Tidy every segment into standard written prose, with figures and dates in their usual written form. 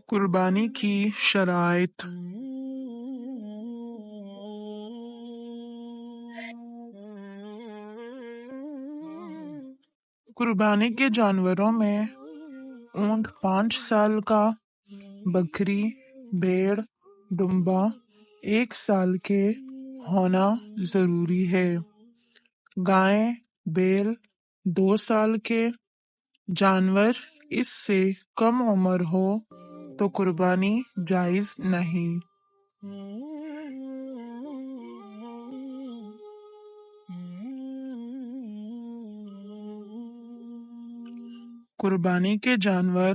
قربانی کی شرائط۔ قربانی کے جانوروں میں اونٹ 5 سال کا، بکری، بھیڑ، ڈمبا 1 سال کے ہونا ضروری ہے۔ گائے، بیل 2 سال کے۔ جانور اس سے کم عمر ہو تو قربانی جائز نہیں۔ قربانی کے جانور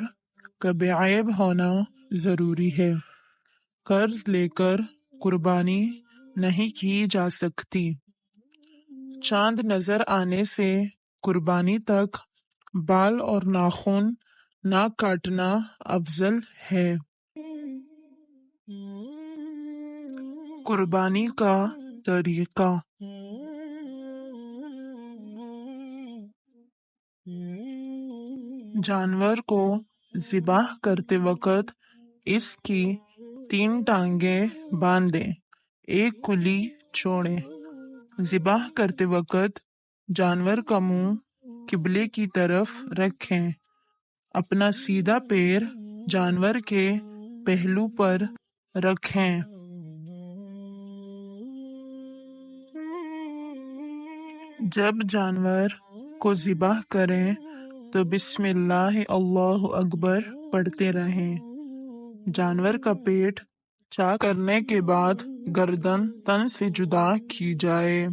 کا بے عیب ہونا ضروری ہے۔ قرض لے کر قربانی نہیں کی جا سکتی۔ چاند نظر آنے سے قربانی تک بال اور ناخن نہ کاٹنا افضل ہے۔ قربانی کا طریقہ۔ جانور کو ذبح کرتے وقت اس کی 3 ٹانگیں باندھ دیں، 1 کلی چھوڑیں۔ ذبح کرتے وقت جانور کا منہ قبلے کی طرف رکھیں۔ اپنا سیدھا پیر جانور کے پہلو پر رکھیں۔ جب جانور کو ذبح کریں تو بسم اللہ اللہ اکبر پڑھتے رہیں۔ جانور کا پیٹ چاک کرنے کے بعد گردن تن سے جدا کی جائے۔